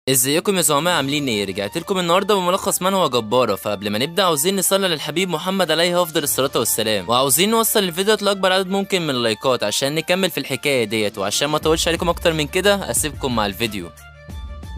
ازيكم يا زعماء، عاملين ايه؟ رجعت لكم النهارده بملخص من هو جباره. فقبل ما نبدا عاوزين نصلي للحبيب محمد عليه افضل الصلاه والسلام، وعاوزين نوصل الفيديو لاكبر عدد ممكن من اللايكات عشان نكمل في الحكايه ديت. وعشان ما اطولش عليكم اكتر من كده اسيبكم مع الفيديو.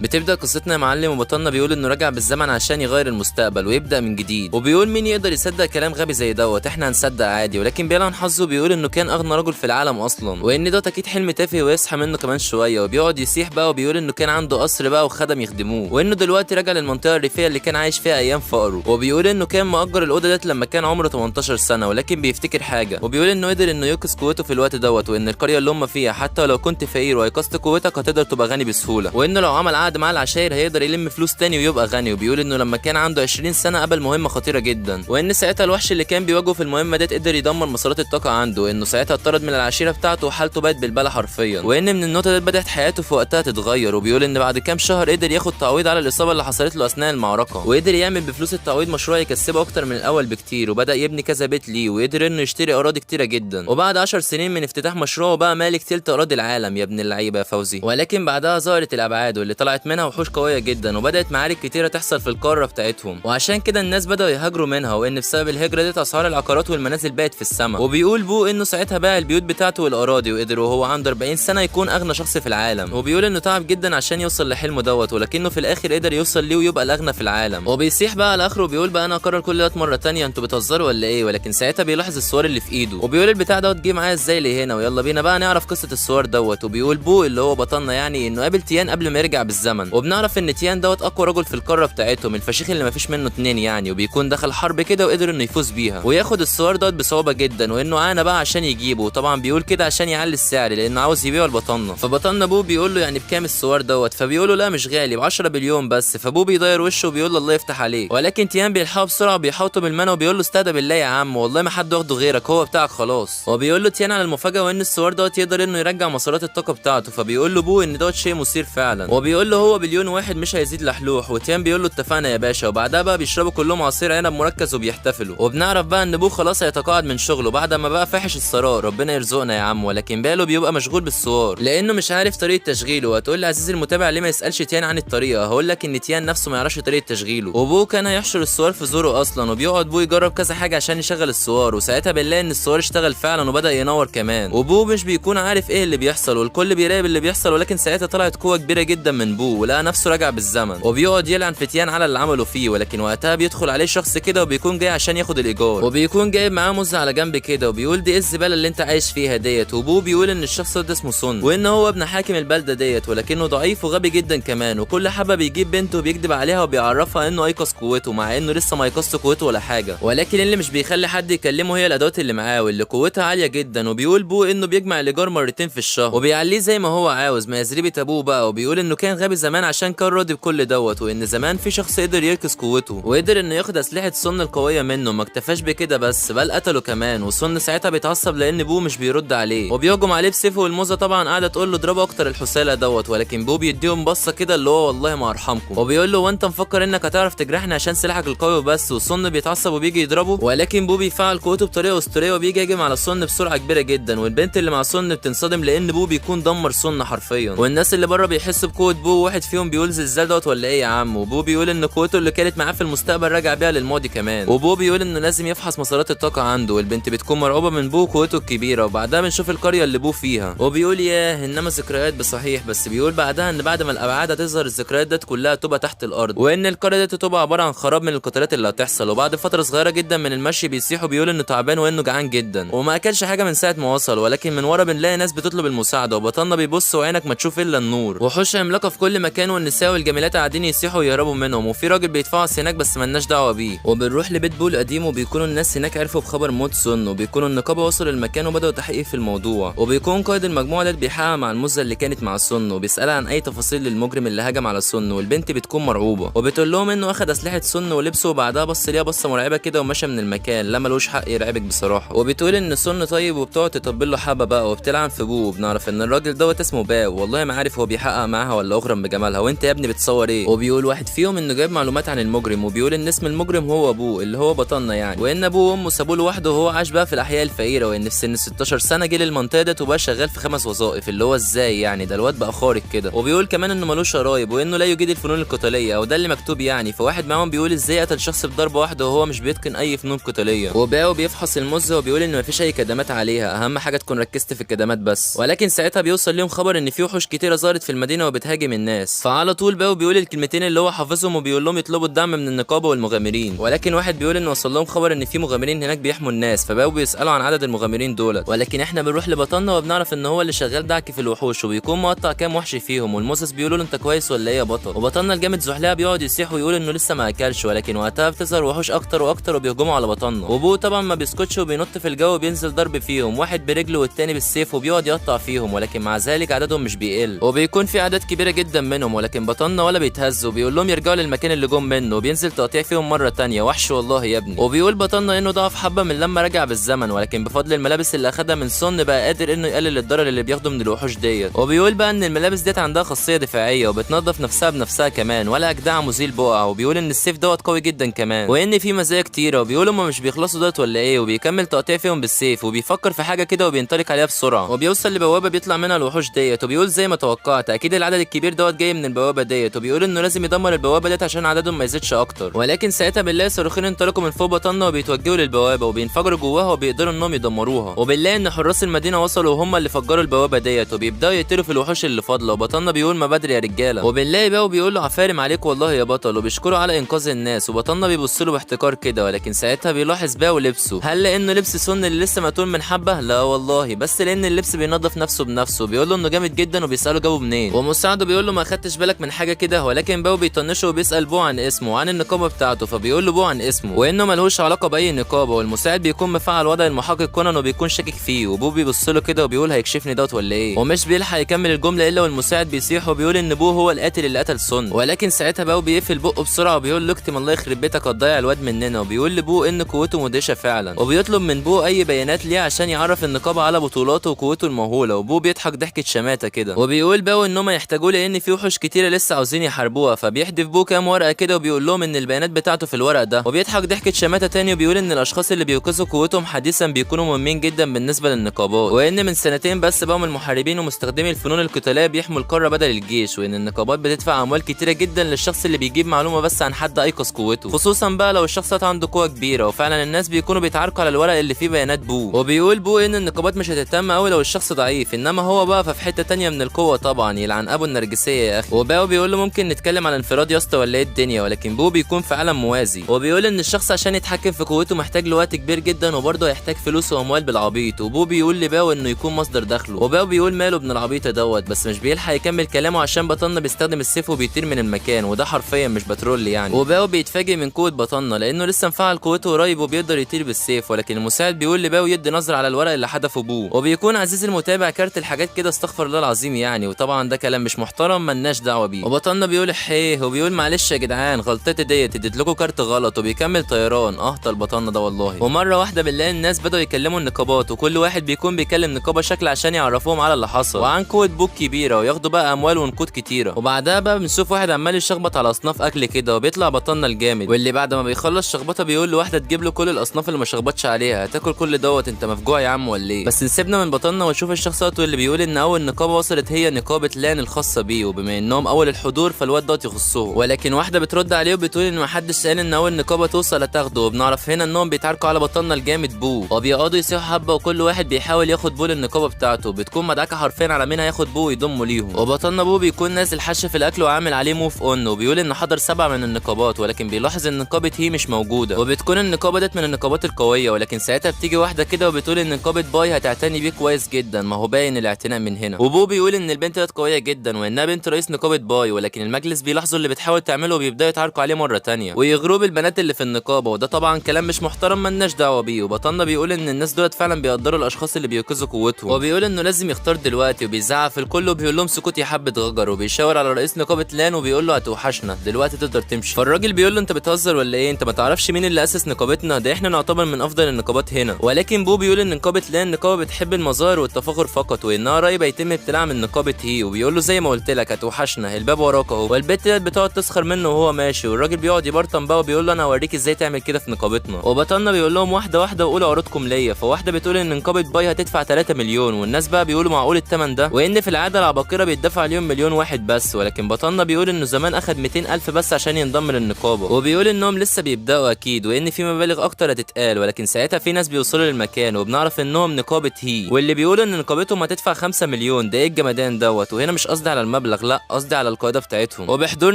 بتبدأ قصتنا يا معلم، وبطلنا بيقول انه رجع بالزمن عشان يغير المستقبل ويبدأ من جديد، وبيقول مين يقدر يصدق كلام غبي زي دوت؟ احنا هنصدق عادي. ولكن بيلعن حظه بيقول انه كان اغنى رجل في العالم اصلا، وان ده اكيد حلم تافه ويصحى منه كمان شويه. وبيقعد يسيح بقى وبيقول انه كان عنده قصر بقى وخدم يخدموه، وانه دلوقتي رجع للمنطقه الريفيه اللي كان عايش فيها ايام فقره. وبيقول انه كان مأجر الاوضه ديت لما كان عمره 18 سنه، ولكن بيفتكر حاجه، وبيقول انه قدر انه يوقظ قوته في الوقت دوت، وان القريه اللي هم فيها حتى لو كنت فقير وايقظت قوتك هتقدر تبقى غني بسهوله، وانه لو عمل عقد مع العشاير يقدر يلم فلوس تاني ويبقى غني. وبيقول انه لما كان عنده 20 سنه قبل مهمه خطيره جدا، وان ساعتها الوحش اللي كان بيواجهه في المهمه ديت قدر يدمر مسارات الطاقه عنده، وانه ساعتها اتطرد من العشيره بتاعته وحالته بقت بالبلة حرفيا، وان من النقطه ديت بدات حياته في وقتها تتغير. وبيقول ان بعد كام شهر قدر ياخد تعويض على الاصابه اللي حصلت له اثناء المعركه، وقدر يعمل بفلوس التعويض مشروع يكسبه اكتر من الاول بكتير، وبدا يبني كذا بيت ليه، وقدر انه يشتري اراضي كتيره جدا. وبعد 10 سنين من افتتاح مشروعه بقى مالك تلت اراضي العالم يا ابن اللعيبه يا فوزي. ولكن بعدها ظهرت الابعاد واللي طلعت منها وحوش قويه جدا، وبدات معارك كتيره تحصل في القاره بتاعتهم، وعشان كده الناس بداوا يهاجروا منها، وان بسبب الهجره دي اسعار العقارات والمنازل بقت في السماء. وبيقول بو انه ساعتها باع البيوت بتاعته والاراضي، وقدر وهو عنده 40 سنه يكون اغنى شخص في العالم. وبيقول انه تعب جدا عشان يوصل لحلمه دوت، ولكنه في الاخر قدر يوصل ليه ويبقى الاغنى في العالم. وبيصيح بقى على اخره وبيقول بقى انا اكرر كل ده مره تانية، انتوا بتهزروا ولا ايه؟ ولكن ساعتها بيلاحظ الصور اللي في ايده، وبيقول البتاع دوت جه معايا ازاي لهنا، ويلا بينا بقى نعرف قصه الصور دوت. وبيقول بو اللي هو بطلنا يعني انه قابل تيان قبل ما يرجع بالزمن، وبنعرف ان تيان دوت اقوى رجل في القاره بتاعتهم، الفشيخ اللي مفيش منه اتنين يعني، وبيكون دخل حرب كده وقدر انه يفوز بيها وياخد الصور دوت بصعوبه جدا، وانه عانى بقى عشان يجيبه. وطبعا بيقول كده عشان يعلي السعر لانه عاوز يبيعه لبطلنا. فبطلنا ابوه بيقول له يعني بكام الصور دوت؟ فبيقول له لا مش غالي، ب 10 بليون بس. فابوه بيضير وشه وبيقول له الله يفتح عليه، ولكن تيان بيلحقه بسرعه وبيحاوطه بالمنى وبيقول له استهدى بالله يا عم، والله ما حد واخده غيرك، هو بتاعك خلاص. وبيقول له تيان على المفاجاه وان الصور دوت يقدر انه يرجع مسارات الطاقه بتاعته. فبيقول له ابوه ان دوت شيء مثير فعلا، وبيقول له هو بليون واحد مش هيزيد لحلوح. وتيان بيقول له اتفقنا يا باشا. وبعدها بقى بيشربوا كلهم عصير عنب مركز وبيحتفلوا. وبنعرف بقى ان ابوه خلاص هيتقاعد من شغله بعد ما بقى فاحش الثراء، ربنا يرزقنا يا عم. ولكن باله بيبقى مشغول بالصور لانه مش عارف طريقه تشغيله. وهتقول لي عزيزي المتابع ليه ما يسالش تيان عن الطريقه؟ هقول لك ان تيان نفسه ما يعرفش طريقه تشغيله، وابوه كان هيحشر الصور في زوره اصلا، وبيقعد ابوه يجرب كذا حاجه عشان يشغل الصور، وساعتها بنلاقي ان الصور اشتغل فعلا وبدا ينور كمان. وابوه مش بيكون عارف ايه اللي بيحصل، والكل بيراقب اللي بيحصل. ولكن ساعتها طلعت قوه كبيره جدا من ابوه، ولقى نفسه راجع بالزمن، وبيقعد يلعن في تيان على اللي عمله فيه. ولكن وقتها بيدخل عليه شخص كده وبيكون جاي عشان ياخد الايجار، وبيكون جايب معاه مز على جنب كده، وبيقول دي ايه الزباله اللي انت عايش فيها ديت؟ وابوه بيقول ان الشخص ده اسمه سون، وان هو ابن حاكم البلده ديت، ولكنه ضعيف وغبي جدا كمان. وكل حبه بيجيب بنته وبيكذب عليها وبيعرفها انه ايقظ قوته، مع انه لسه ما يقظش قوته ولا حاجه. ولكن اللي مش بيخلي حد يكلمه هي الادوات اللي معاه واللي قوتها عاليه جدا. وبيقول بو انه بيجمع الايجار مرتين في الشهر وبيعليه زي ما هو عاوز، ما يزريبه ابوه بقى. وبيقول انه كان غبي زمان عشان كان راضي بكل دوت، وان زمان في شخص قدر يركز قوته وقدر انه ياخد اسلحه سن القويه منه. ما اكتفاش بكده بس، بل قتله كمان. وسن ساعتها بيتعصب لان بو مش بيرد عليه، وبيهجم عليه بسيفه. والموزه طبعا قاعده تقول له اضربه اكتر الحساله دوت، ولكن بو بيديهم بصه كده اللي هو والله ما ارحمكم، وبيقول له وانت مفكر انك هتعرف تجرحني عشان سلاحك القوي بس؟ وسن بيتعصب وبيجي يضربه، ولكن بو بيفعل قوته بطريقه اسطوريه وبيجي يهجم على سن بسرعه كبيره جدا. والبنت اللي مع سن بتنصدم لان بو بيكون دمر سن حرفيا. والناس اللي بره بيحسوا بقوه بو، واحد فيهم بيقول زلزال دوت ولا ايه يا عم؟ وبو بيقول ان قوته اللي كانت معاه في المستقبل رجع بيها للماضي كمان. وبو بيقول انه لازم يفحص مسارات الطاقه عنده. والبنت بتكون مرعوبه من بو قوته الكبيره. وبعدها بنشوف القريه اللي بو فيها، وبيقول ياه انما ذكريات بصحيح. بس بيقول بعدها ان بعد ما الابعاد هتظهر الذكريات ديت كلها تبقى تحت الارض، وان القريه ديت تبقى عباره عن خراب من القتالات اللي هتحصل. وبعد فتره صغيره جدا من المشي بيصيح وبيقول انه تعبان وانه جعان جدا وما اكلش حاجه من ساعه ما وصل. ولكن من ورا بنلاقي ناس بتطلب المساعده، وبطلنا بيبص وعينك ما تشوف الا النور، وحوش عملاقه في كل مكان، والنساء والجميلات قاعدين يصيحوا ويهربوا منهم. وفي راجل بيتفعص هناك بس ملناش دعوه بيه. وبنروح لبيت بول قديم، وبيكونوا الناس هناك عرفوا بخبر موت سون، وبيكونوا النقابه وصلوا المكان وبداوا تحقيق في الموضوع. وبيكون قائد المجموعه ده بيحقق مع المزه اللي كانت مع سون، وبيسالها عن اي تفاصيل للمجرم اللي هجم على سون. والبنت بتكون مرعوبه وبتقول لهم انه اخد اسلحه سون ولبسه، وبعدها بص ليها بصه مرعبه كده ومشى من المكان. لا ملوش حق يرعبك بصراحه. وبتقول ان سون طيب وبتقعد تطبل له حبه بقى وبتلعن في ابوه. بنعرف ان الراجل دوت اسمه باو، والله ما عارف هو بيحقق معاها ولا اغرى اصلا بجمالها، وانت يا ابني بتصور ايه؟ وبيقول واحد فيهم انه جايب معلومات عن المجرم، وبيقول ان اسم المجرم هو ابوه اللي هو بطلنا يعني، وان ابوه وامه سابوه لوحده وهو عاش بقى في الاحياء الفقيره، وان في سن 16 سنه جه للمنطقه ديت وبقى شغال في 5 وظائف، اللي هو ازاي يعني؟ ده الواد بقى خارق كده. وبيقول كمان انه ملوش قرايب وانه لا يجيد الفنون القتاليه، او ده اللي مكتوب يعني. فواحد معاهم بيقول ازاي قتل شخص بضربه واحده وهو مش بيتقن اي فنون قتاليه. وباو بيفحص المزه وبيقول ان مفيش اي كدمات عليها، اهم حاجه تكون ركزت في الكدمات بس. ولكن ساعتها بيوصل ليهم خبر ان في وحوش كتيره ظهرت في المدينه وبتهاجم الناس، فعلى طول باو بيقول الكلمتين اللي هو حافظهم وبيقول لهم يطلبوا الدعم من النقابه والمغامرين. ولكن واحد بيقول ان وصل لهم خبر ان في مغامرين هناك بيحموا الناس، فباو بيسالوا عن عدد المغامرين دولت. ولكن احنا بنروح لبطلنا وبنعرف ان هو اللي شغال دعك في الوحوش، وبيكون مقطع كام وحش فيهم. والموسس بيقولوا له انت كويس ولا ايه يا بطل؟ وبطلنا الجامد زحلها بيقعد يصيح ويقول انه لسه ما اكلش. ولكن وقتها بتظهر وحوش اكتر واكتر وبيهجموا على بطلنا، وبو طبعا ما بيسكتش وبينط في الجو وبينزل ضرب فيهم، واحد برجله والتاني بالسيف، وبيقعد يقطع فيهم. ولكن مع ذلك عددهم مش بيقل، وبيكون في اعداد كبيره جدا منهم. ولكن بطلنا ولا بيتهز وبيقول لهم يرجعوا للمكان اللي جم منه، وبينزل تقطيع فيهم مره تانية. وحش والله يا ابني. وبيقول بطلنا انه ضعف حبه من لما رجع بالزمن، ولكن بفضل الملابس اللي اخدها من سون بقى قادر انه يقلل الضرر اللي بياخده من الوحوش ديت. وبيقول بقى ان الملابس ديت عندها خاصيه دفاعيه وبتنظف نفسها بنفسها كمان، ولا اجدع مزيل بقع. وبيقول ان السيف دوت قوي جدا كمان، وان في مزايا كتيره. وبيقول هم مش بيخلصوا دوت ولا ايه؟ وبيكمل تقطيع فيهم بالسيف وبيفكر في حاجه كده وبينطلق عليها بسرعه، وبيوصل لبوابه بيطلع منها الوحوش ديت. وبيقول زي ما توقعت اكيد العدد الكبير دوت جاي من البوابه ديت، وبيقول انه لازم يدمر البوابه ديت عشان عددهم ما يزيدش اكتر. ولكن ساعتها بنلاقي صاروخين انطلقوا من فوق بطلنا وبيتوجهوا للبوابه وبينفجروا جواها وبيقدروا انهم يدمروها. وبنلاقي ان حراس المدينه وصلوا وهم اللي فجروا البوابه ديت وبيبداوا يقتلوا في الوحوش اللي فاضله. وبطلنا بيقول ما بدري يا رجاله. وبنلاقي باو بيقول له عفارم عليك والله يا بطل، وبيشكره على انقاذ الناس. وبطلنا بيبص له باحتقار كده. ولكن ساعتها بيلاحظ باو لبسه، هل لانه لبس سن اللي لسه مقتول من حبه؟ لا والله، بس لان اللبس بينظف نفسه بنفسه. بيقول له انه جامد جدا وبيساله جابه منين، ومساعده بيقول له ما خدتش بالك من حاجه كده. ولكن باو بيطنشه وبيسال بو عن اسمه وعن النقابه بتاعته، فبيقول له بو عن اسمه وانه ملهوش علاقه باي نقابه. والمساعد بيكون مفعل وضع المحقق كونان وبيكون شاكك فيه، وبو بيبص له كده وبيقول هيكشفني دوت ولا ايه؟ ومش بيلحق يكمل الجمله الا والمساعد بيصيح وبيقول ان بو هو القاتل اللي قتل سون. ولكن ساعتها باو بيقفل بقه بسرعه وبيقول له اكتم الله يخرب بيتك هتضيع الواد مننا. وبيقول لبو ان قوته مدهشه فعلا، وبيطلب من بو اي بيانات ليه عشان يعرف النقابه على بطولاته وقوته المهوله. وبو بيضحك ضحكه شماته كده، وبيقول باو ان هم يحتاجوه لان في وحوش كتيره لسه عاوزين يحاربوها. فبيحدف بو كام ورقه كده وبيقول لهم ان البيانات بتاعته في الورق ده، وبيضحك ضحكه شماته تاني وبيقول ان الاشخاص اللي بيوقظوا قوتهم حديثا بيكونوا مهمين جدا بالنسبه للنقابات، وان من سنتين بس بقوا المحاربين ومستخدمي الفنون القتاليه بيحموا القاره بدل الجيش، وان النقابات بتدفع اموال كتيره جدا للشخص اللي بيجيب معلومه بس عن حد ايقظ قوته، خصوصا بقى لو الشخص ده عنده قوه كبيره. وفعلا الناس بيكونوا بيتعاركوا على الورق اللي فيه بيانات بو. وبيقول بو ان النقابات مش هتهتم قوي لو الشخص ضعيف، انما هو بقى ففي حته تانية من القوه طبعا، يلعن ابو النرجسيه يا اخي. وباو بيقول له ممكن نتكلم عن انفراد يا اسطى ولا ايه الدنيا؟ ولكن بو بيكون في عالم موازي، وبيقول ان الشخص عشان يتحكم في قوته محتاج له وقت كبير جدا وبرضه هيحتاج فلوس واموال بالعبيط. وبو بيقول لباو انه يكون مصدر دخله، وباو بيقول ماله ابن العبيط دوت، بس مش بيلحق يكمل كلامه عشان بطلنا بيستخدم السيف وبيطير من المكان، وده حرفيا مش بترول يعني. وباو بيتفاجئ من قوه بطلنا لانه لسه مفعل قوته قريب وبيقدر يطير بالسيف. ولكن المساعد بيقول لباو يدي نظره على الورق اللي حدفه بو، وبيكون عزيز المتابع كارت الحاجات كده استغفر الله العظيم يعني. وطبعا ده كلام مش محترم ملناش دعوه بيه. وبطلنا بيقول حيه وبيقول معلش يا جدعان غلطتي ديت، اديت لكم كارت غلط. وبيكمل طيران اهطل بطلنا ده والله. ومره واحده بنلاقي الناس بدأوا يكلموا النقابات، وكل واحد بيكون بيكلم نقابه شكل عشان يعرفوهم على اللي حصل وعن قوه بوك كبيره وياخدوا بقى اموال ونقود كتيره. وبعدها بقى بنشوف واحد عمال يشخبط على اصناف اكل كده، وبيطلع بطلنا الجامد، واللي بعد ما بيخلص شخبطه بيقول لواحده تجيب له كل الاصناف اللي ما شخبطش عليها. هتاكل كل دوت انت مفجوع يا عم ولا ايه؟ بس نسيبنا من بطلنا ونشوف الشخص اللي بيقول ان اول نقابه وصلت هي نقابه لان الخاصه بيه، وبما انهم اول الحضور فالواد دوت يخصهم. ولكن واحده بترد عليه وبتقول ان محدش قال ان اول نقابه توصل هتاخده. وبنعرف هنا انهم بيتعاركوا على بطلنا الجامد بو، وبيقعدوا يصيحوا حبه وكل واحد بيحاول ياخد بو للنقابه بتاعته. بتكون مدعكه حرفيا على مين هياخد بو ويضمه ليهم. وبطلنا بو بيكون نازل حش في الاكل وعامل عليه موف اون، وبيقول ان حضر 7 من النقابات، ولكن بيلاحظ ان نقابه هي مش موجوده، وبتكون النقابه ديت من النقابات القويه. ولكن ساعتها بتيجي واحده كده وبتقول ان نقابه باي هتعتني بيه كويس جدا، ما هو باين الاعتناء من هنا. وبو بيقول ان البنت ديت قويه جدا وانها بنت رئيس نقابه باي، ولكن المجلس بيلاحظوا اللي بتحاول تعمله وبيبداوا يتعاركوا عليه مره تانية ويغروا بالبنات اللي في النقابه، وده طبعا كلام مش محترم مالناش دعوه بيه. وبطلنا بيقول ان الناس دولت فعلا بيقدروا الاشخاص اللي بيوقظوا قوتهم، وبيقول انه لازم يختار دلوقتي، وبيزعق في الكل وبيقول لهم سكوت يا حبه غجر. وبيشاور على رئيس نقابه لان وبيقول له هتوحشنا دلوقتي تقدر تمشي. فالراجل بيقول له انت بتهزر ولا ايه؟ انت ما تعرفش مين اللي اسس نقابتنا؟ ده احنا نعتبر من افضل النقابات هنا. ولكن بو بيقول ان نقابه لان نقابه بتحب المظاهر والتفاخر فقط، وانها قريب هيتم ابتلاعها من نقابه هي. وبيقول له زي ما قلت لك هتوحشنا، الباب وراك اهو. والبت ديت بتقعد تسخر منه وهو ماشي، والراجل بيقعد يبرطم بقى وبيقول له انا هوريك ازاي تعمل كده في نقابتنا. وبطلنا بيقول لهم واحده واحده وقولوا عروضكم ليا. فواحده بتقول ان نقابه باي هتدفع 3 مليون، والناس بقى بيقولوا معقول الثمن ده، وان في العاده العباقره بيدفع عليهم مليون واحد بس. ولكن بطلنا بيقول انه زمان اخد 200,000 بس عشان ينضم للنقابه، وبيقول انهم لسه بيبداوا اكيد، وان في مبالغ اكتر هتتقال. ولكن ساعتها في ناس بيوصلوا للمكان وبنعرف انهم نقابه هي، واللي بيقولوا ان نقابتهم هتدفع 5 مليون. ده ايه الجمدان دوت؟ وهنا مش قصدي على المبلغ، لا قصدي على القاعده بتاعتهم. وبحضور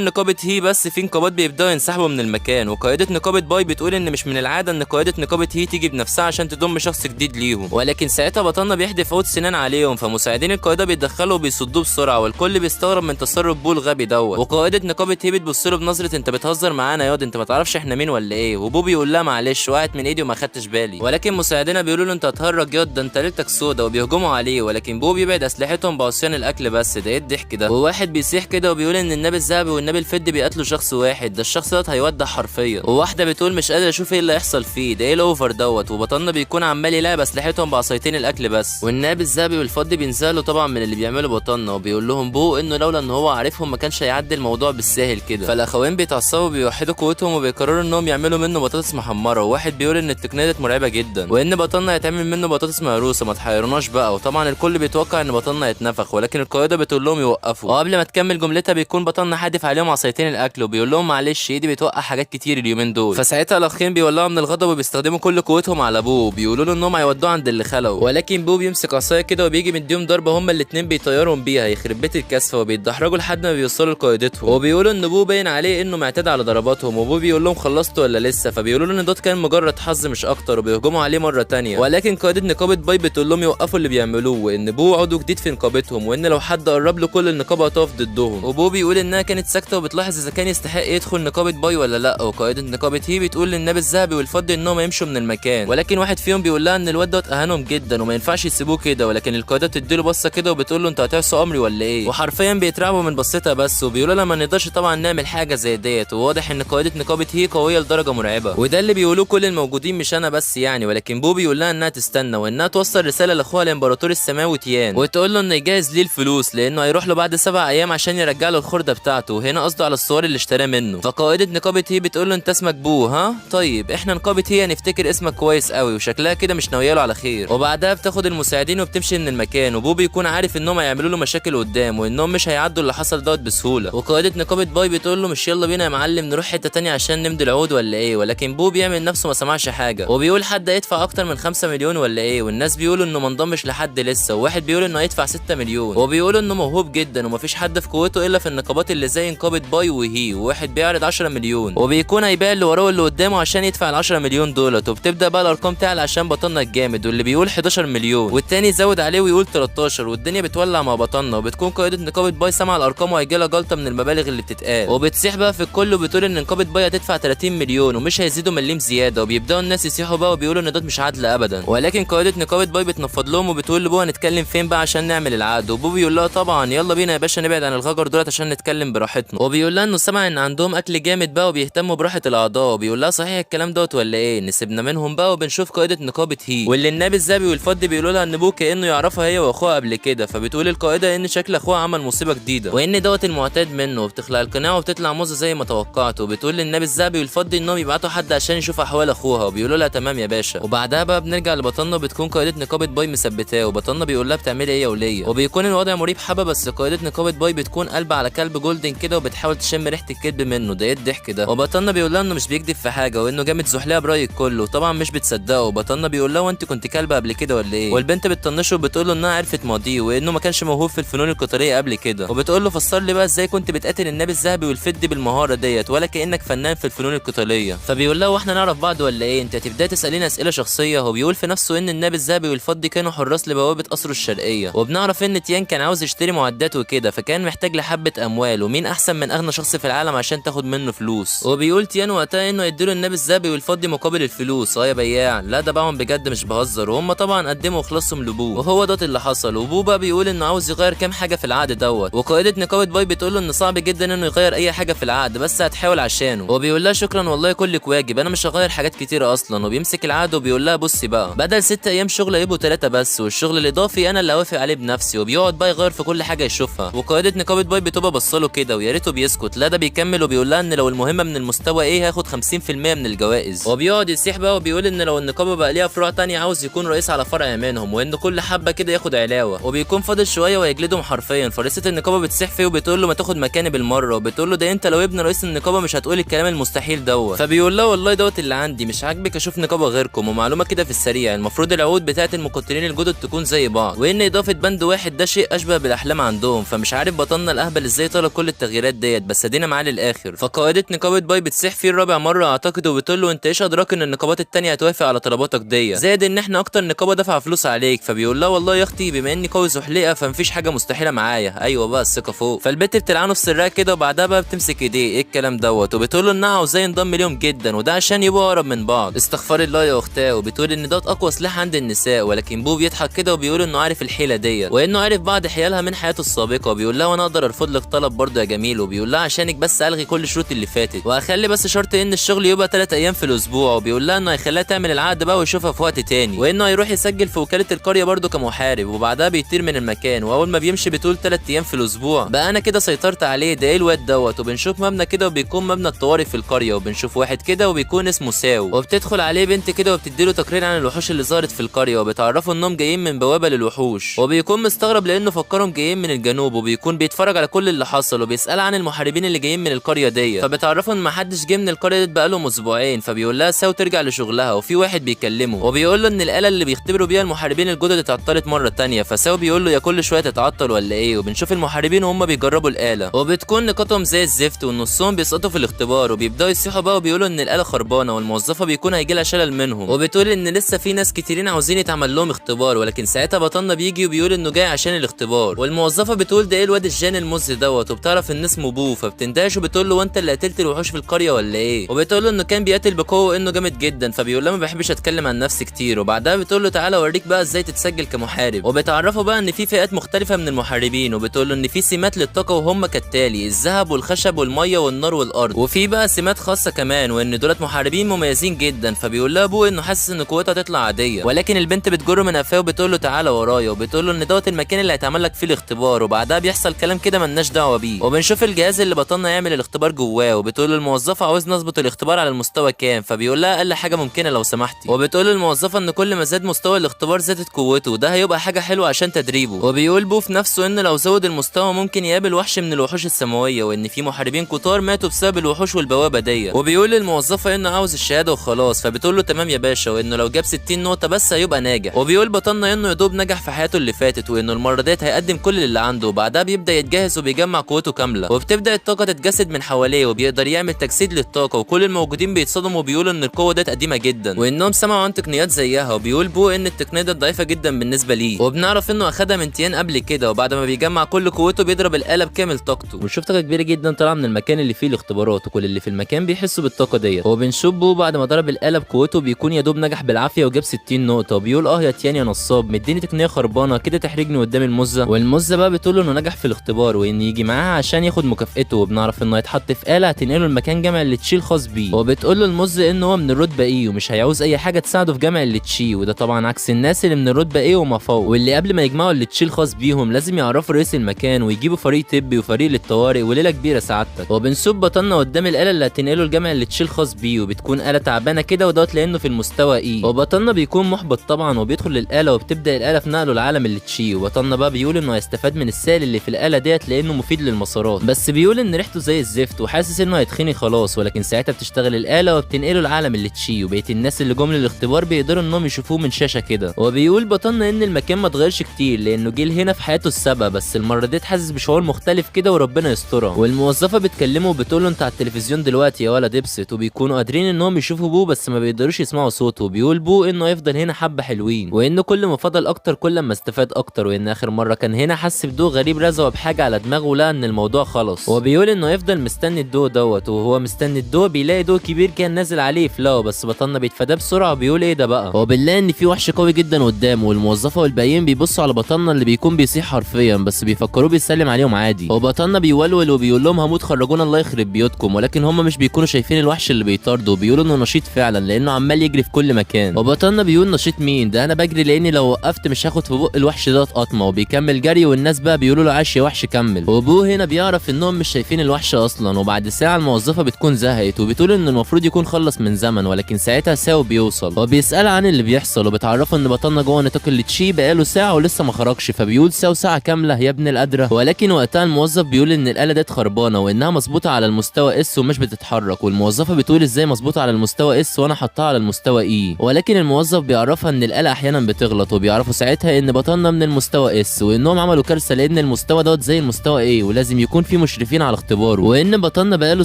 نقابه هي بس في نقابات بيبداوا ينسحبوا من المكان، وقاعده نقابه باي بتقول ان مش من العاده ان قاعده نقابه هي تيجي بنفسها عشان تضم شخص جديد ليهم. ولكن ساعتها بطلنا بيحدف عود سنان عليهم، فمساعدين القاعده بيتدخلوا وبيصدوه بسرعه، والكل بيستغرب من تصرف بو الغبي دوت. وقاعده نقابه هي بتبص له بنظره انت بتهزر معانا ياض، انت ما تعرفش احنا مين ولا ايه؟ وبو بيقول لها معلش وقعت من ايدي وما خدتش بالي. ولكن مساعدينا بيقولوا له انت هتهرج ياض، ده انت ليلتك سودا، وبيهجموا عليه. ولكن بو بيبعد اسلحتهم بعصيان الاكل بس. ده ايه الضحك ده؟ وواحد بيصيح كده وبيقول ان النبي الذهبي والنبي الفضي بيقتلوا شخص واحد، ده الشخص ده هيودع حرفيا. وواحده بتقول مش قادر اشوف ايه اللي هيحصل فيه، ده ايه الاوفر دوت؟ وبطلنا بيكون عمال يلعب اسلحتهم بعصايتين الاكل بس. والنبي الذهبي والفضي بينزلوا طبعا من اللي بيعملوا بطلنا، وبيقول لهم بو انه لولا ان هو عارفهم ما كانش هيعدي الموضوع بالساهل كده. فالاخوين بيتعصبوا بيوحدوا قوتهم وبيقرروا انهم يعملوا منه بطاطس محمره. وواحد بيقول ان التقنيه دي مرعبه جدا، وان بطلنا هيتعمل منه بطاطس مهروسه، ما تحيروناش بقى. وطبعا الكل بيتوقع ان بطلنا هيتنفخ، ولكن القائده بتقول لهم يوقفوا. وقبل ما تكمل جملتها بيكون بطلنا حادف عليهم عصايتين الاكل، وبيقول لهم معلش ايدي بتوقع حاجات كتير اليومين دول. فساعتها الاخين بيولعوا من الغضب وبيستخدموا كل قوتهم على بو، بيقولوا له انهم هيودوه عند اللي خلقه. ولكن بو بيمسك عصايه كده وبيجي مديهم ضربه هما الاثنين بيطيرهم بيها، يخرب بيت الكسفه، وبيتدحرجوا لحد ما بيوصلوا لقائدتهم. وبيقولوا ان بو باين عليه انه معتاد على ضرباتهم، وبو بيقول لهم خلصتوا ولا لسه؟ فبيقولوا له ان دوت كان مجرد حظ مش اكتر، وبيهجموا عليه مره تانية. ولكن قائده نقابه باي بتقول لهم يوقفوا اللي بيعملوه، وان بو عضو جديد في نقابتهم، وان لو حد قرب له كل النقابه هتقف ضدهم. وبو بيقول انها كانت ساكته وبتلاحظ اذا كان يستحق يدخل نقابه باي ولا لا. وقائده نقابه هي بتقول للنبي الذهبي والفضي انهم يمشوا من المكان، ولكن واحد فيهم بيقول لها ان الواد دوت اهانهم جدا وما ينفعش يسيبوه كده. ولكن القائده بتديله بصه كده وبتقول له انت هتعصوا امري ولا ايه؟ وحرفيا بيترعبوا من بصتها بس، وبيقولوا لها ما نقدرش طبعا نعمل حاجه زي ديت. وواضح ان قائده نقابه هي قويه لدرجه مرعبه، وده اللي بيقولوه كل الموجودين مش انا بس يعني. ولكن بو بيقول لها انها تستنى، وانها توصل رساله لاخوها الامبراطور السماوي تيان، وتقول له انه يجهز ليه الفلوس لانه هيروح له بعد 7 ايام عشان يرجع له الخرده بتاعته. وهنا قصده على الصور اللي اشتراه منه. فقائده نقابه هي بتقول له انت اسمك بو ها؟ طيب احنا نقابه هي هنفتكر اسمك كويس قوي، وشكلها كده مش ناويه له على خير. وبعدها بتاخد المساعدين وبتمشي من المكان، وبو بيكون عارف انهم هيعملوا له مشاكل قدام، وانهم مش هيعدوا اللي حصل دوت بسهوله. وقائده نقابه باي بتقول له مش يلا بينا يا معلم نروح حته تانية عشان نمضي العقود ولا ايه؟ ولكن بو بيعمل نفسه ما سمعش حاجه، وبيقول حد هيدفع اكتر من 5 مليون ولا ايه؟ والناس بيقولوا انه ما انضمش لحد لسه، وواحد بيقول انه هيدفع 6 مليون، وبيقولوا انه موهوب جدا ومفيش حد في قوته الا في النقابات اللي زي نقابه باي وهي. وواحد بيعرض 10 مليون، وبيكون هيبيع اللي وراه واللي قدامه عشان يدفع ال 10 مليون دولت. وبتبدا بقى الارقام تعلى عشان بطلنا الجامد، واللي بيقول 11 مليون والتاني يزود عليه ويقول 13، والدنيا بتولع مع بطلنا. وبتكون قائده نقابه باي سامعه الارقام وهيجيلها جلطه من المبالغ اللي بتتقال، وبتصيح بقى في الكل وبتقول ان نقابه باي هتدفع 30 مليون ومش هيزيدوا مليم زياده. وبيبداوا الناس يصيحوا بقى وبيقولوا ان ده مش عدل ابدا. ولكن قائده نقابه باي بتنفض لهم وبتقول لبو هنتكلم فين بقى عشان نعمل العقد. وبو بيقول لها طبعا يلا بينا يا باشا نبعد عن الغجر دولت عشان نتكلم براحتنا. وبيقول لها انه سمع ان عندهم اكل جامد بقى وبيهتموا براحه الاعضاء. وبيقول لها صحيح الكلام دوت ولا ايه؟ نسيبنا منهم بقى وبنشوف قائده نقابه هي، واللي النبي الذهبي والفضي بيقولوا لها ان بو كانه يعرفها هي واخوها قبل كده. فبتقول القائده ان شكل اخوها عمل مصيبه جديده وان دوت المعتاد منه، وبتخلع القناع وبتطلع موزه زي ما توقعت. وبتقول للنبي الذهبي والفضي انهم يبعتوا حد عشان يشوف احوال اخوها، وبيقولوا لها تمام يا باشا. وبعدها بقى بنرجع لبطلنا وبتكون قائده نقابه باي مثبتاه، وبطلنا بيقول لها بتعملي ايه يا وليه؟ وبيكون الوضع مريب حبه، بس قائده نقابه باي بتكون قلب على كلب جولدن كده وبتحاول تشم ريحه الكذب منه. ده ايه الضحك ده؟ وبطلنا بيقول لها انه مش بيكذب في حاجه وانه جامد زحليه براي الكل، وطبعا مش بتصدقه. وبطلنا بيقول لها وانت كنت كلبه قبل كده ولا ايه؟ والبنت بتطنشه وبتقول له انها عرفت ماضيه وانه ما كانش موهوب في الفنون القتاليه قبل كده. وبتقول له فسر لي بقى ازاي كنت بتقاتل النبي الذهبي والفضي بالمهاره ديت ولا كانك فنان في الفنون القتاليه؟ فبيقول لها واحنا نعرف بعض ولا ايه؟ انت هتبداي تسالينا اسئله شخصيه. هو بيقول في نفسه ان النبي الذهبي والفضي كانوا حراس لبوابه قصره الشرقيه، وبنعرف ان تيان كان عاوز يشتري معدات وكده، فكان محتاج لحبه اموال، ومين احسن من اغنى شخص في العالم عشان تاخد منه فلوس؟ وبيقول تيان وقتها انه يديله النبي الذهبي والفضي مقابل الفلوس. يا بياع لا ده باعهم بجد مش بهزر، وهم طبعا قدموا خلاصهم لبوه، وهو ده اللي حصل. وبوه بقى بيقول انه عاوز يغير كام حاجه في العقد دوت، وقائده نقابه باي بتقول له ان صعب جدا انه يغير اي حاجه في العقد بس هتحاول عشانه. وبيقول لها شكرا والله كلك واجب، انا مش هغير حاجات كتيره اصلا. وبيمسك العقد وبيقول لها بصي بقى بدل 6 ايام شغل يبقوا 3 بس، والشغل الاضافي انا اللي هوافق عليه بنفسي. وبيقعد بقى يغير في كل حاجه يشوفها، وقائده نقابه باي بتبقى بصله كده ويا ريته بيسكت، لا ده بيكمل وبيقول لها ان لو المهمه من المستوى ايه هياخد 50% من الجوائز. وبيقعد يسيح بقى وبيقول ان لو النقابه بقى ليها فروع تانية عاوز يكون رئيس على فرع منهم، وان كل حبه كده ياخد علاوه، وبيكون فاضل شويه ويجلدهم حرفيا. فرئيسه النقابه بتسيح فيه وبتقول له ما تاخد مكاني بالمره، وبتقول له ده انت لو ابن رئيس النقابه مش هتقول الكلام المستحيل دوت. فبيقول لها والله دوت اللي عندي، مش عاجبك اشوف نقابه غيركم. ومعلومه كده في السريع، المفروض العقود بتاعه المقاتلين الجدد تكون زي بعض، وان اضافه بند واحد ده شيء اشبه بالاحلام عندهم. فمش عارف بطلنا الاهبل ازاي طلب كل التغييرات ديت، بس ادينا معاه للاخر. فقائده نقابه باي بتسيح فيه الرابع مره اعتقد، وبتقول له انت ايش ادراك ان النقابات التانية هتوافق على طلباتك ديت، زائد ان احنا اكتر نقابه دافعه فلوس عليك. فبيقول لها والله يا اختي بما اني قوي زحليقه فمفيش حاجه مستحيله معايا. ايوه بقى الثقه فوق. فالبت بتلعنه في سرها كده، وبعدها بقى بتمسك ايديه ايه الكلام دوت، وبتقول له انها عاوزاه ينضم ليهم جدا، وده عشان يبقوا اقرب من بعض. استغفر الله يا اختاه. وبتقول ان دوت اقوى سلاح عند النساء، ولكن بو بيضحك كده وبيقول انه عارف الحيله ديت، وانه عارف بعض حيالها من حياته السابقه. وبيقول لها وانا اقدر ارفض لك طلب برضه يا جميل. وبيقول لها عشانك بس الغي كل الشروط اللي فاتت، واخلي بس شرط ان الشغل يبقى 3 ايام في الاسبوع. وبيقول لها انه هيخليها تعمل العقد بقى ويشوفها في وقت تاني، وانه هيروح يسجل في وكاله القريه برضه كمحارب. وبعدها بيطير من المكان، واول ما بيمشي بتقول 3 ايام في الاسبوع بقى انا كده سيطرت عليه. ده ايه الواد دوت. وبنشوف مبنى كده وبيكون مبنى الطوارئ في القريه، وبنشوف واحد كده وبيكون اسمه ساو، وبتدخل عليه بنت كده وبتديله تقرير عن الوحوش اللي ظهرت في القريه، وبتعرفه انهم جايين من بوابه للوحوش. وبيكون مستغرب لانه فكرهم جايين من الجنوب، وبيكون بيتفرج على كل اللي حصل وبيسال عن المحاربين اللي جايين من القريه ديت. فبتعرفه ان محدش جه من القريه ديت بقالهم اسبوعين. فبيقول لها ساو ترجع لشغلها، وفي واحد بيكلمه وبيقول له ان الاله اللي بيختبروا بيها المحاربين الجدد اتعطلت مره تانية. فساو بيقول له يا كل شويه تتعطل ولا ايه. وبنشوف المحاربين وهم بيجربوا الاله، وبتكون نقاطهم زي الزفت، ونصهم بيسقطوا في الاختبار وبيبداوا يصيحوا بقى وبيقولوا ان الاله خربانه، والموظفه بيكون هيجي لها شلل منهم. وبتقول ان لسه في ناس كتيرين عاوزين يتعمل لهم اختبار، ولكن ساعتها بطلنا بيجي وبيقول انه جاي عشان الاختبار. والموظفه بتقول ده ايه الواد الجان المز دوت، وبتعرف ان اسمه بو. فبتندهش وبتقول له وانت اللي قتلت الوحوش في القريه ولا ايه. وبتقول له انه كان بيقتل بقوه وانه جامد جدا. فبيقول لها ما بحبش اتكلم عن نفسي كتير. وبعدها بتقول له تعالى اوريك بقى ازاي تتسجل كمحارب. وبتعرفه بقى ان في فئات مختلفه من المحاربين، وبتقول له ان في سمات للطاقه وهم كالتالي الذهب والخشب والميه والنار والارض، وفي بقى سمات خاصه كمان وان دولت محاربين مميزين جدا. فبيقول لها ابوه انه حاسس ان قوتها تطلع عاديه، ولكن البنت بتجره من قفاه وبتقول له تعالى ورايا. وبتقول له ان دوت المكان اللي هيتعمل لك فيه الاختبار. وبعدها بيحصل كلام كده ملناش دعوه بيه، وبنشوف الجهاز اللي بطلنا يعمل الاختبار جواه. وبتقول له الموظفه عاوز نظبط الاختبار على المستوى كام. فبيقول لها اقل حاجه ممكنه لو سمحتي. وبتقول الموظفه ان كل ما زاد مستوى الاختبار زادت قوته، وده هيبقى حاجه حلوه عشان تدريبه. وبيقول بو في نفسه ان لو زود المستوى ممكن يقابل وحش من الوحوش السماويه، وان في محاربين كتار ماتوا بسبب الوحوش والبوابه ديت. وبيقول للموظفه انه عاوز الشهاده وخلاص. فبتقول له تمام يا باشا، وانه لو جاب 60 نقطه بس هيبقى ناجح. وبيقول بطلنا انه يدوب نجح في حياته اللي فاتت، وانه المره ديت هيقدم كل اللي عنده. وبعدها بيبدا يتجهز وبيجمع قوته كامله، وبتبدا الطاقه تتجسد من حواليه، وبيقدر يعمل تجسيد للطاقه. وكل الموجودين بيتصدموا وبيقولوا ان القوه ديت قديمه جدا، وانهم سمعوا عن تقنيات زيها. وبيقول بو ان التقنيه ديت ضعيفه جدا بالنسبه ليه، وبنعرف انه اخدها من تيان قبل كده. وبعد ما بيجمع كل قوته بيضرب الاله بكامل طاقته، ونشوف طاقه كبيره جدا طالعه من المكان اللي فيه الاختبارات، وكل اللي في المكان بيحسوا بالطاقه ديت. وبنشوف بو بعد ما ضرب الاله بقوته بيكون يا دوب نجح بالعافيه وجاب 60 نقطه. وبيقول يا تيان يا نصاب مديني تقنيه خربانه كده تحرجني قدام المزه. والمزه بقى بتقول له انه نجح في الاختبار وان يجي معاها عشان ياخد مكافئته. وبنعرف انه هيتحط في اله هتنقله المكان جامع اللي تشيل خاص بيه. وبتقول له المزه ان هو من الرتبه ايه ومش هيعوز اي حاجه تساعده في جامع اللي تشي، وده طبعا عكس الناس اللي من الرتبه ايه وما فوق، واللي قبل ما يجمعوا اللي تشيل خاص بيهم لازم يعرفوا رئيس المكان ويجيبوا فريق طبي وفريق للطوارئ وليله كبيره سعادتك. وبنشوف بطلنا قدام الاله اللي هتنقله الجامع اللي تشيل خاص بيه، وبتكون اله تعبانه كده ودوت لانه في المستوى ايه. وبطلنا بيكون محبط طبعا وبيدخل للاله، وبتبدا الاله في نقله العالم اللي تشي. وبطلنا بقى بيقول انه هيستفاد من السائل اللي في الاله ديت لانه مفيد للمسارات، بس بيقول ان ريحته زي الزفت وحاسس انه هيتخني خلاص. ولكن ساعتها بتشتغل الاله وبتنقله العالم اللي تشي، وبقيه الناس اللي جم للاختبار بيقدروا انهم يشوفوه من شاشه كده. وبيقول بطلنا ان المكان ما اتغيرش كتير لانه جه هنا في حياته السابقه، بس المره دي حاسس بشعور مختلف كده وربنا يسترها. والموظفه بتكلمه وبتقول له انت على التلفزيون دلوقتي يا ولد ابسط. وبيكونوا قادرين انهم يشوفوا بو بس ما بيقدروش يسمعوا صوته. وبيقول بو انه يفضل هنا حبه حلوين، وانه كل ما فضل اكتر كل ما استفاد اكتر، وان اخر مره كان هنا حس بضوء غريب رزقه بحاجه على دماغه ولقى ان الموضوع خلص. وبيقول انه يفضل مستني الضوء دوت، وهو مستني الضوء بيلاقي ضوء كبير كان نازل عليه فلاو، بس بطلنا بيتفاداه بسرعه. وبيقول ايه ده بقى. هو بنلاقي ان في وحش قوي جدا قدامه، والموظفه والباقيين بيبصوا على بطلنا اللي بيكون بيصيح حرفيا، بس بيفكروه بيسلم عليهم عادي. وبطلنا بيولول وبيقول لهم هموت خرجونا الله يخرب بيوتكم، ولكن هم مش بيكونوا شايفين الوحش اللي بيطارده، وبيقولوا انه نشيط فعلا لانه عمال يجري في كل مكان. وبطلنا بيقول نشيط مين ده، انا بجري لاني لو وقفت مش هاخد في بق الوحش ده قطمه. وبيكمل جري، والناس بقى بيقولوا له عاش يا وحش كمل. وبو هنا بيعرف انهم مش شايفين الوحش اصلا، وبعد ساعه الموظفه بتكون زهقت وبتقول ان المفروض يكون خلص من زمن، ولكن ساعتها ساو بيوصل وبيسال عن اللي بيحصل وبتعرفه ان بطلنا جوه نطاق الليتشي بقاله ساعه ولسه ما خرجش. فبيقول ساو ساعه كامله يا ابن القدره، ولكن وقتها الموظف بيقول ان الاله ديت خربانه وانها مظبوطه على المستوى اس ومش بتتحرك. والموظفه بتقول ازاي مظبوطه على المستوى اس وانا حطها على المستوى اي، ولكن الموظف بيعرفها ان الاله احيانا بتغلط. وبيعرفوا ساعتها ان بطلنا من المستوى اس وانهم عملوا كارثه لان المستوى دوت زي المستوى ايه ولازم يكون في مشرفين على اختباره، وان بطلنا بقاله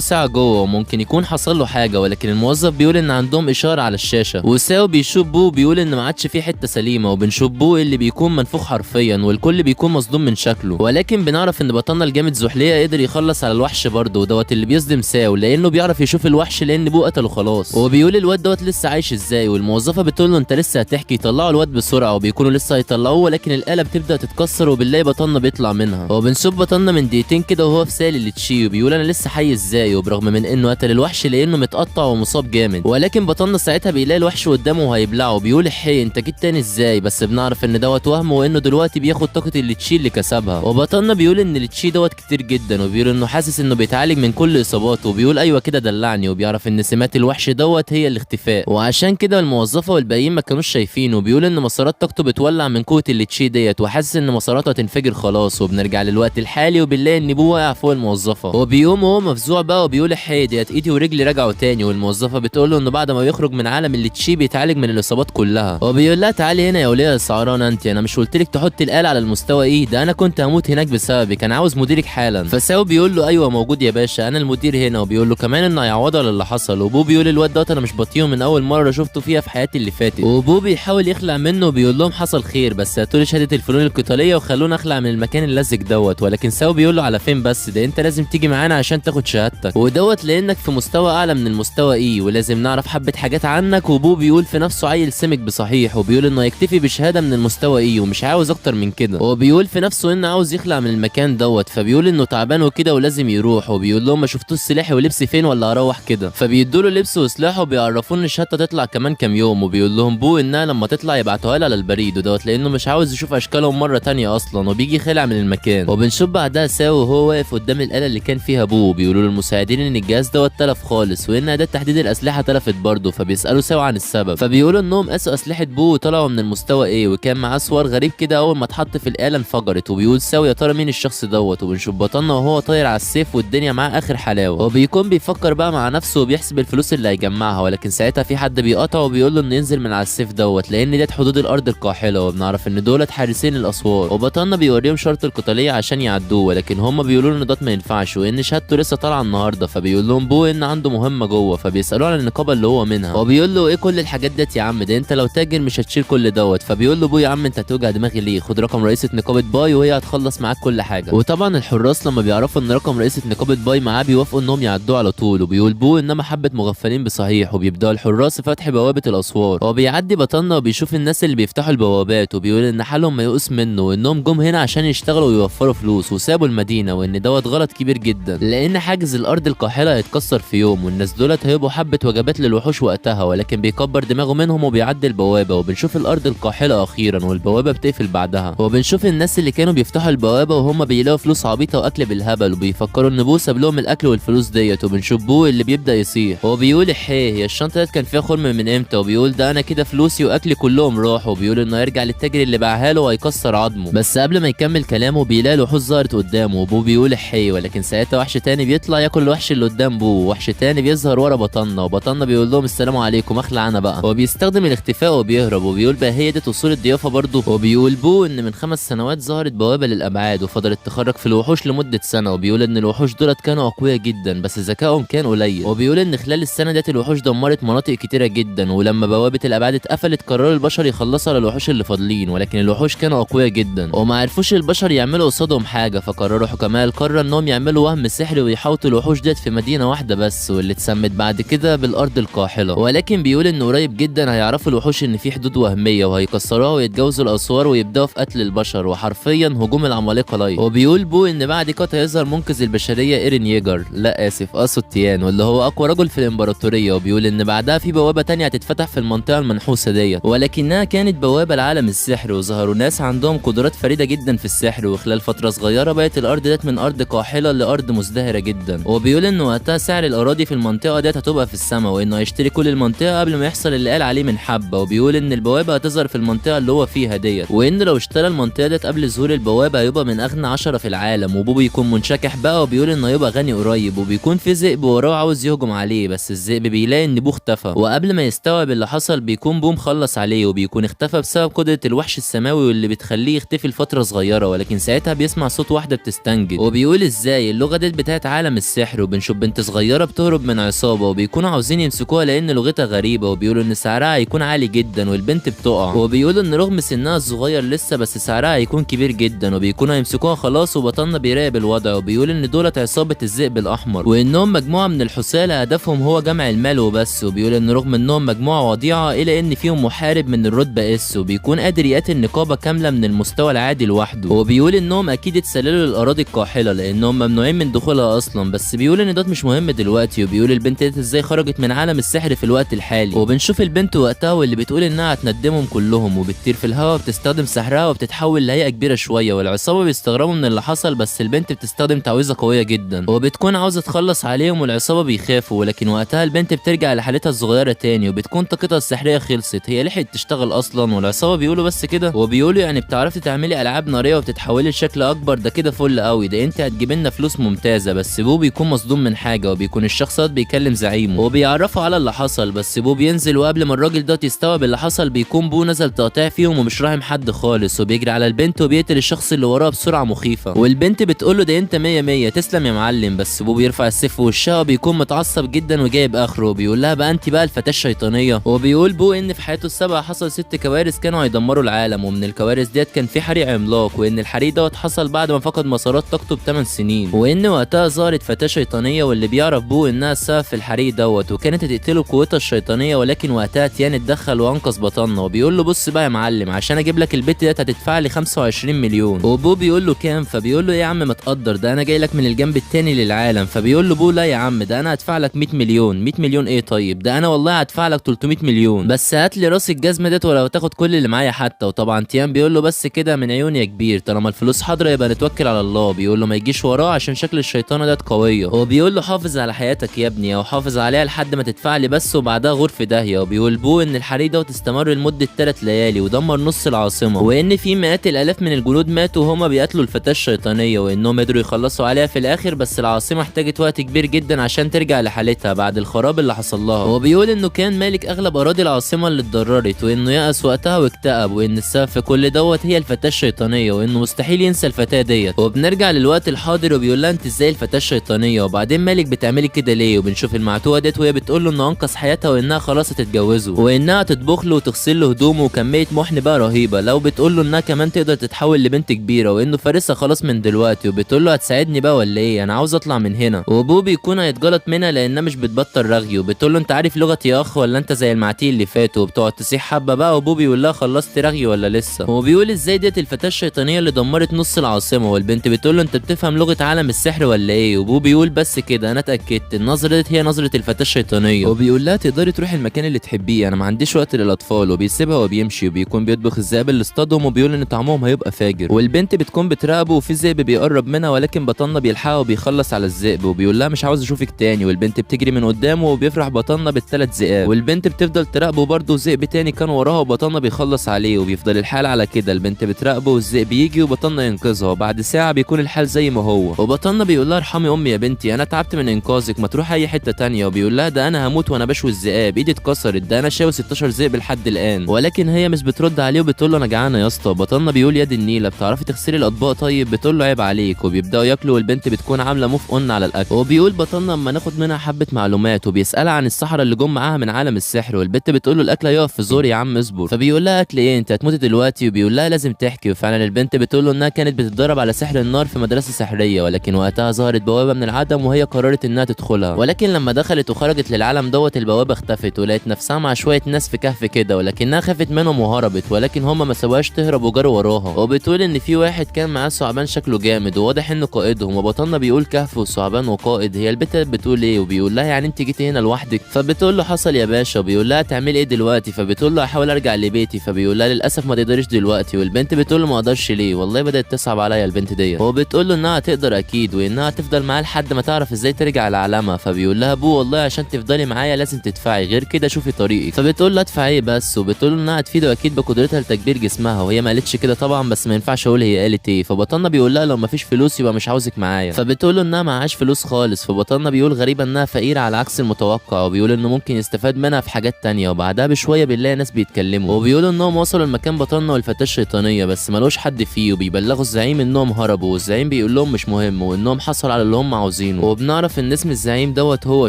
ساعه جوه وممكن يكون حصل له حاجه. ولكن الموظف بيقول ان عندهم اشاره على الشاشه. وساو بيشوف بو بيقول ان ما عادش في حته سليمه، وبنشوف بو اللي بيكون منفوخ حرفيا والكل بيكون مصدوم من شكله. ولكن بنعرف ان بطلنا الجامد زحليه قدر يخلص على الوحش برضه، ودوت اللي بيصدم ساو لانه بيعرف يشوف الوحش لان بو قتله خلاص. وبيقول الواد دوت لسه عايش ازاي، والموظفه بتقول له انت لسه هتحكي. يطلعوا الواد بسرعه وبيكونوا لسه هيطلعوه، ولكن الاله بتبدا تتكسر وبنلاقي بطلنا بيطلع منها. وبنشوف بطلنا من دقيقتين كده وهو في سال الليتشي وبيقول انا لسه حي ازاي، وبرغم من انه قتل الوحش لانه متقطع ومصاب جامد. ولكن بطلنا ساعتها بيلاقي الوحش قدامه وهيبلعه. بيقول حي انت جيت تاني ازاي، بس بنعرف ان دوت وهم وانه دلوقتي بياخد طاقه الليتشي اللي كسبها. وبطلنا بيقول ان الليتشي دوت كتير جدا، وبيقول انه حاسس انه بيتعالج من كل اصاباته، وبيقول ايوه كده دلعني. وبيعرف ان سمات الوحش دوت هي الاختفاء، وعشان كده الموظفه والباقيين ما كانوش شايفينه. وبيقول ان مسارات طاقته بتولع من قوه الليتشي ديت وحاسس ان مساراته هتنفجر خلاص. وبنرجع للوقت الحالي وبنلاقي ان بو واقع فوق الموظفه وبيقوم وهو مفزوع بقى وبيقول حي ديت ايدي ورجلي رجعوا تاني. والموظفه بتقول له انه بعد ما بيخرج من عالم الليتشي بيتعالج من الاصابات كلها. وبيقول لها تعالي هنا يا وليه السعرانه انت، انا مش قلت لك تحطي الاله على المستوى ايه ده، انا كنت هموت هناك بسببك، انا عاوز مديرك حالا. فساو بيقول له ايوه موجود يا باشا انا المدير هنا، وبيقول له كمان انه هيعوضه على اللي حصل. وبو بيقول الواد دوت انا مش بطيئه من اول مره شفته فيها في حياتي اللي فاتت. وبو بيحاول يخلع منه وبيقول لهم حصل خير بس هاتوا لي شهاده الفنون القتاليه وخلوني اخلع من المكان اللزق دوت. ولكن ساو بيقول له على فين بس، ده انت لازم تيجي معانا عشان تاخد شهادتك ودوت لانك في مستوى اعلى من المستوى ايه ولازم نعرف حبه حاجات عنك. وبو بيقول في نفسه عيل سمك بصحيح، وبيقول انه يكتفي بشهاده من المستوى ايه ومش عاوز اكتر من كده. وبيقول في نفسه انه عاوز يخلع من المكان دوت، فبيقول انه تعبان وكده ولازم يروح. وبيقول لهم ما شفتوش سلاحي ولبسي فين ولا اروح كده، فبيدوا له لبس وسلاحه وبيعرفوه ان الشهاده تطلع كمان كام يوم. وبيقول لهم بو انها لما تطلع يبعتوها له على البريد ودوت لانه مش عاوز يشوف اشكالهم مره تانية اصلا، وبيجي خلع من المكان. وبنشوف بعدها ساو وهو واقف قدام الاله اللي كان فيها بو. بيقولوا للمساعدين ان الجهاز دوت تلف خالص وان اداه تحديد الاسلحه تلفت برضه، فبيسالوا ساو عن السبب. فبيقولوا انهم قاسوا اسلحه بو وطلعوا من المستوى ايه وكان معاه صور غريب كده اول ما اتحط في الاله انفجرت. وبيقول ساو يا ترى مين الشخص دوت. وبنشوف بطلنا وهو طاير على السيف والدنيا معاه اخر حلاوه، وبيكون بيفكر بقى مع نفسه وبيحسب الفلوس اللي هيجمعها. ولكن ساعتها في حد بيقاطعه وبيقول له انه ينزل من على السيف دوت لان ديت حدود الارض القاحله، وبنعرف ان دولت حارسين الاسوار. وبطلنا بيوريهم شرط القتاليه عشان يعدوه، ولكن هم بيقولوا له ان دوت ما ينفعش وان شهادته لسه طالعه النهارده. فبيقول لهم بو ان عنده مهمه جوه، فبيسالوه عن النقابه اللي هو منها. وبيقول له ايه كل الحاجات ديت يا عم، ده انت لو تاجر مش هتشيل كل دوت. فبيقول له بو يا عم انت هتوجع دماغي ليه، خد رقم رئيسه نقابه باي وهي هتخلص معاك كل حاجه. وطبعا الحراس لما بيعرفوا ان رقم رئيسه نقابه باي معاه بيوافقوا انهم يعدوه على طول. وبيقول بو انما حبه مغفلين بصحيح، وبيبداوا الحراس فتح بوابه الاسوار. وبيعدي بطلنا وبيشوف الناس اللي بيفتحوا البوابات، وبيقول ان حالهم ما يقوس منه وانهم جم هنا عشان يشتغلوا ويوفروا فلوس وسابوا المدينه، وان دوت غلط كبير جدا لان حاجز الارض القاحله هيتكسر في يوم والناس دولت هيبقوا حبه وجبات للوحوش وقتها. ولكن بيكبر دماغه منهم وبيعدي البوابه، وبنشوف الارض القاحله اخيرا والبوابه بتقفل بعدها. وبنشوف الناس اللي كانوا بيفتحوا البوابه وهم بيلاقوا فلوس عبيطه واكل بالهبل، وبيفكروا ان بو ساب لهم الاكل والفلوس ديت. وبنشوف بو اللي بيبدا يصيح. هو بيقول هي الشنطه ديت كان فيها خرم من امتى، وبيقول ده انا كده فلوسي واكلي كلهم راحوا. وبيقول انه هيرجع للتاجر اللي باعها له وهيكسر عظمه. بس قبل ما يكمل كلامه بيلاقي الوحوش ظهرت قدامه، وبو بيقول ولكن ساعتها وحش تاني بيطلع ياكل الوحش اللي قدام بو، ووحش تاني بيظهر ورا بطلنا. وبطلنا بيقول لهم السلام عليكم اخلع انا بقى. هو بيستخدم الاختفاء وبيهرب، وبيقول بقى هي دي اصول الضيافه برضه. وبيقول بو ان من 5 سنوات ظهرت بوابه للابعاد وفضلت تخرج في الوحوش لمده سنه. وبيقول ان الوحوش دولت كانوا اقوياء جدا بس ذكائهم كان قليل. وبيقول ان خلال السنه ديت الوحوش دمرت مناطق كتيره جدا، ولما بوابه الابعاد اتقفلت قرروا البشر يخلصوا على الوحوش اللي فاضلين، ولكن الوحوش كانوا اقوياء جدا وما عرفوش البشر يعملوا قصادهم حاجه. فقرروا حكماء القاره انهم يعملوا وهم سحري ويحوطوا الوحوش ديت في مدينه واحده بس، واللي اتسمت بعد كده بالارض القاحله. ولكن بيقول انه قريب جدا هيعرفوا الوحوش ان في حدود وهميه وهيكسروها ويتجاوزوا الاسوار ويبداوا في قتل البشر وحرفيا هجوم العمالقه لايف. وبيقول بو ان بعد كده هيظهر منقذ البشريه ايرين ييجر، لا اسف اقصد تيان، واللي هو اقوى رجل في الامبراطوريه. وبيقول ان بعدها في بوابه تانية هتتفتح في المنطقه المنحوسه ديت، ولكنها كانت بوابه لعالم السحر، وظهروا ناس عندهم قدرات فريده جدا في السحر وخلال فتره صغيره بقت الارض ديت من ارض قاحله لارض مزدهره جدا. وبيقول ان وقتها سعر الاراضي في المنطقه ديت هتبقى في السماء، وانه هيشتري كل المنطقه قبل ما يحصل اللي قال عليه من حبه. وبيقول ان البوابه هتظهر في المنطقه اللي هو فيها ديت، وان لو اشترى المنطقه ديت قبل ظهور البوابه هيبقى من اغنى 10 في العالم. وبوبو يكون منشكح بقى وبيقول انه هيبقى غني قريب، وبيكون في ذئب وراه عاوز يهجم عليه، بس الذئب بيلاقي ان بو اختفى، وقبل ما يستوعب اللي حصل بيكون بو مخلص عليه، وبيكون اختفى بسبب قدره الوحش السماوي واللي بتخليه يختفي لفتره صغيره. ولكن ساعتها بيسمع صوت واحده بتستنجد، وبيقول ازاي اللغه ديت بتاعت عالم السحر، وبنشوف بنت صغيره بتهرب من عصابه وبيكونوا عاوزين يمسكوها لان لغتها غريبه، وبيقولوا ان سعرها هيكون عالي جدا والبنت بتقع، وبيقولوا ان رغم سنها الصغير لسه بس سعرها هيكون كبير جدا، وبيكونوا هيمسكوها خلاص. وبطلنا بيراقب الوضع وبيقول ان دولت عصابه الذئب الاحمر، وانهم مجموعه من الحثالة هدفهم هو جمع المال وبس. وبيقول ان رغم انهم مجموعه وضيعه الا ان فيهم محارب من الرتبه اس، وبيكون قادر يقاتل نقابه كامله من المستوى العادي لوحده. وبيقول انهم اكيد اتسللوا للاراضي القاحله لانهم ممنوعين من دخولها اصلا، بس بيقول ان ده مش مهم دلوقتي. وبيقول البنت ديت ازاي خرجت من عالم السحر في الوقت الحالي، وبنشوف البنت وقتها واللي بتقول انها هتندمهم كلهم، وبتطير في الهواء وبتستخدم سحرها وبتتحول لهيئه كبيره شويه. والعصابه بيستغربوا من اللي حصل، بس البنت بتستخدم تعويذه قويه جدا وبتكون عاوزه تخلص عليهم، والعصابه بيخافوا. ولكن وقتها البنت بترجع لحالتها الصغيره تاني، وبتكون طاقتها السحريه خلصت، هي لحقت تشتغل اصلا. والعصابه بيقولوا بس كده، وبيقولوا يعني بتعرفي تعملي العاب ناريه وبتتحولي لشكل اكبر، ده كده فل قوي، ده انت هتجيب لنا فلوس ممتازه. بس بو بيكون مصدوم من حاجه، وبيكون الشخص ده بيكلم زعيمه وبيعرفوا على اللي حصل. بس بو بينزل، وقبل ما الراجل ده يستوعب اللي حصل بيكون بو نزل تقطيع فيهم ومش راحم حد خالص، وبيجري على البنت وبيقتل الشخص اللي وراه بسرعه مخيفه. والبنت بتقول له ده انت 100 100 تسلم يا معلم. بس بو بيرفع السيف في وشها وبيكون متعصب جدا وجايب اخره، وبيقول لها بقى انت بقى الفتاه الشيطانيه. وبيقول بو ان في حياته السابقه حصل 6 كوارث كانوا هيدمروا العالم، ومن الكوارث ديت كان في حريق عملاق، وان الحريق دوت حصل بعد ما فقد مسارات طاقته ب8 سنين، وان وقتها ظهرت فتاه شيطانيه واللي بيعرف بو انها السبب في الحريق دوت، وكانت هتقتله بقوتها الشيطانيه. ولكن وقتها تيان اتدخل وانقذ بطلنا، وبيقول له بص بقى يا معلم عشان اجيب لك البت ديت هتدفع لي 25 مليون. وبو بيقول له كام؟ فبيقول له ايه يا عم ما تقدر، ده انا جاي لك من الجنب التاني للعالم. فبيقول له بو لا يا عم ده انا هدفع لك 100 مليون. 100 مليون ايه طيب؟ ده انا والله هدفع لك 300 مليون، بس هات لي راس الجزمه ديت ولو تاخد كل اللي معايا حتى. وطبعا تيان بيقول له بس كده من عيوني يا كبير، طالما الفلوس حاضره يبقى نتوكل على الله. بيقول له ما يجيش وراه عشان شكل الشيطانه ديت قويه. وبيقول له حافظ على حياتك يا ابني، او حافظ عليها لحد ما تدفع لي بس، وبعدها غور في داهيه. وبيقول بو ان الحريق دوت استمر لمده 3 ليالي ودمر نص العاصمه، وان في مئات الالاف من الجنود ماتوا وهما بيقتلوا الفتاه الشيطانيه، وانهم قدروا يخلصوا عليها في الاخر. بس العاصمه احتاجت وقت كبير جدا عشان ترجع لحالتها بعد الخراب اللي حصل لها. وبيقول انه كان مالك اغلب اراضي العاصمه اللي اتضررت، وانه يأس وقتها واكتئب، وان السبب في كل دوت هي الفتاه الشيطانيه، وانه مستحيل ينسى الفتاه ديت. وبنرجع للوقت الحاضر وبيقول لها انت ازاي الفتاه الشيطانيه، وبعدين مالك بتعملي كده ليه؟ وبنشوف المعتوهه ديت وهي بتقول له انه انقذ حياتها وانها خلاص هتتجوزه، وانها تطبخ له وتغسل له هدومه، وكميه محن بقى رهيبه. لو بتقول له انها كمان تقدر تتحول لبنت كبيره، وانه فارسها خلاص من دلوقتي. وبتقول له هتساعدني بقى ولا ايه؟ انا عاوز اطلع من هنا. وبو بيكون هيتجلط منها لانها مش بتبطل رغي، وبتقول له انت عارف لغتي يا اخ ولا انت زي المعتيه اللي فاتوا؟ وبتقعد تصيح حبه بقى. وبو بيقول لها خلصت رغي ولا لسه؟ وبيقول ازاي ديت الفتاه الشيطانيه اللي دمرت نص العاصمه. والبنت بتقول له انت بتفهم لغه عالم السحر ولا ايه؟ وبو بيقول بس كده انا اتاكدت النظره ديت هي نظره الفتاه الشيطانيه. وبيقول لها تقدري تروحي المكان اللي تحبيه، انا ما عنديش وقت للاطفال. وبيسيبها وبيمشي، وبيكون بيطبخ الذئاب اللي اصطادهم، وبيقول ان طعمهم هيبقى فاجر. والبنت بتكون بتراقبه وفي ذئب بيقرب منها، ولكن بطلنا بيلحقها وبيخلص على الذئب، وبيقول لها مش عاوز اشوفك تاني. والبنت بتجري من قدامه وبيفرح بطلنا بالثلاث ذئاب، والبنت بتفضل تراقبه برضه، ذئب تاني كان وراها وبطلنا بيخلص عليه، وبيفضل الحال على كده. البنت بتراقبه والذئب يجي وبطلنا ينقذها، وبعد ساعه بيكون الحال زي ما هو. وبطلنا بيقول لها ارحمي امي يا بنتي، انا تعبت من انقاذك، ما تروحي اي حته تانيه. وبيقول لها ده انا هموت وانا بشوي الذئاب، ايدي اتكسرت، ده انا شاوي 16 ذئب لحد الان. ولكن هي مش بترد عليه وبتقول له انا جعانه يا اسطى. بطلنا بيقول يا دي النيله بتعرفي تغسلي الاطباق طيب؟ بتقول له عيب عليك. وبيبداوا ياكلوا والبنت بتكون عامله موف اون على الاكل. وبيقول بطلنا اما ناخد منها حبه معلومات، وبيسالها عن السحره اللي جم معاها من عالم السحر. والبنت بتقول له الاكل هيقف في زور يا عم اصبر. فبيقول لها اكل ايه انت هتموتي دلوقتي؟ وبيقول لها لازم تحكي. وفعلا البنت بتقول له انها كانت بتتدرب على سحر النار في مدرسه سحريه، ولكن وقتها ظهرت بوابه من العدم وهي قررت انها تدخلها. ولكن لما دخلت وخرجت للعالم دوت البوابه اختفت، ولقيت نفسها مع شويه ناس في كهف كده، ولكنها خافت منهم وهربت، ولكن هم ما سابوهاش تهرب وجروا وراها. وبتقول ان في واحد كان معاه ثعبان شكله جامد وواضح انه قائدهم. وبطلنا بيقول كهف وثعبان وقائد، هي البنت بتقول ايه؟ وبيقول لها يعني انت جيتي هنا لوحدك؟ فبتقول له حصل يا باشا. وبيقول لها تعملي ايه دلوقتي؟ فبتقول له احاول ارجع لبيتي. فبيقول لها للاسف ما تقدريش دلوقتي. والبنت بتقول له ما اقدرش ليه؟ والله والله بدات تصعب عليا البنت ديت، وبتقول له انها هتقدر اكيد وانها تفضل معاه لحد ما تعرف ازاي ترجع لعالمها. فبيقول لها ابوه والله عشان تفضلي معايا لازم تدفعي، غير كده شوفي طريقك. فبتقول له ادفع ايه بس، وبتقول له انها هتفيده اكيد بقدرتها لتكبير جسمها، وهي ما قالتش كده طبعا بس ما ينفعش اقول هي قالت ايه. فبطلنا بيقول لها لو ما فيش فلوس يبقى مش عاوزك معايا. فبتقول له انها معهاش فلوس خالص. فبطلنا بيقول غريبه انها فقيره على عكس المتوقع، وبيقول انه ممكن يستفاد منها في حاجات تانية. وبعدها بشويه بنلاقي ناس بيتكلموا وبيقولوا انهم وصلوا لمكان بطلنا والفتاه الشيطانيه بس ملوش حد فيه، وبيبلغوا الزعيم انهم هربوا، والزعيم بيقول لهم مش مهم وانهم حصلوا على اللي هم عاوزينه. وبنعرف ان اسم الزعيم دوت هو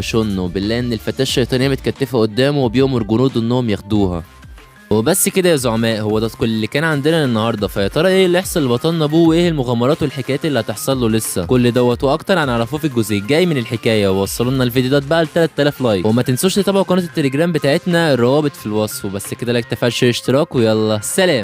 شن، وبنلاقي ان الفتاه الشيطانيه متكتفه قدامه وبيأمر جنوده انهم ياخدوها. وبس كده يا زعماء، هو ده كل اللي كان عندنا النهارده. فيا ترى ايه اللي يحصل لبطلنا ابوه، وايه المغامرات والحكايات اللي هتحصل له لسه؟ كل دوت واكتر هنعرفوه في الجزء الجاي من الحكايه. ووصلوا لنا الفيديو ده بقى ل 3000 لايك، وما تنسوش تتابعوا قناه التليجرام بتاعتنا، الروابط في الوصف. وبس كده، لايك تفعيل اشتراك، ويلا سلام.